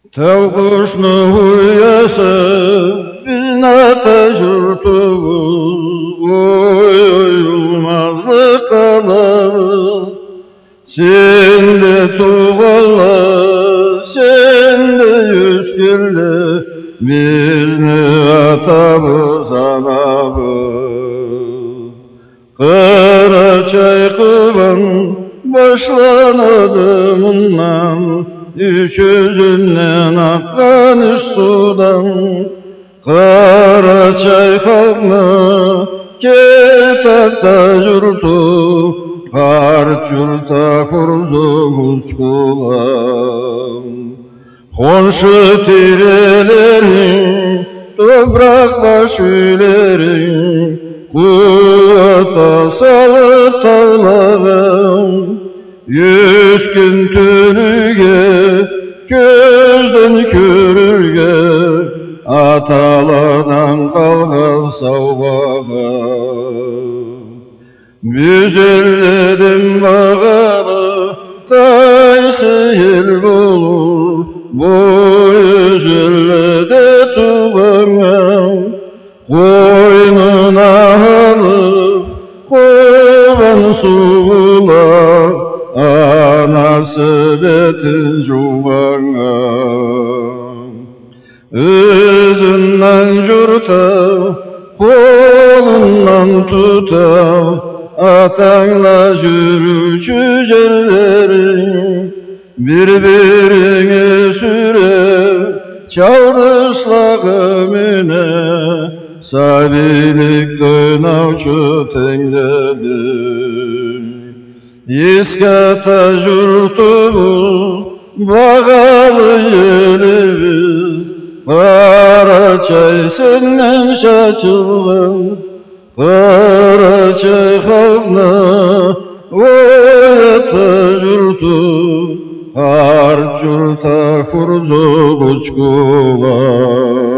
Tel kuşnu uyasa bizne tecrütümüz uyulmazlık kalar. Sende tuğalar, sende yüz kirli, bizni atabız anabız. Karaçay kıvan başlanadımından, üç yüzünden akkan üç sudan. Karaçay kalkma, ketapta jurtu, parçurta kurzu uçkulan. Konşu tirelerin, toprak başülerin, kuvvata salı tağların. 100 gün tünüge, gözden körürge, atalardan kalkan savbağa. Güzelledim bağını, kaysı yıl bulur, bu yüzülle tuğana. Koynuna alıp, kovan sular, anası betin cuvana. Özünden jurta, kolundan tutar, atanla yürücü jellerin. Birbirine sürer, çaldırslağımine, sabilik dönavçı tengledir. İskata jurtumuz, bağalı yerimiz, Karaçay senden şaçılgan, Karaçay halkına oyata jurtu, harçurta kurzu uçkular.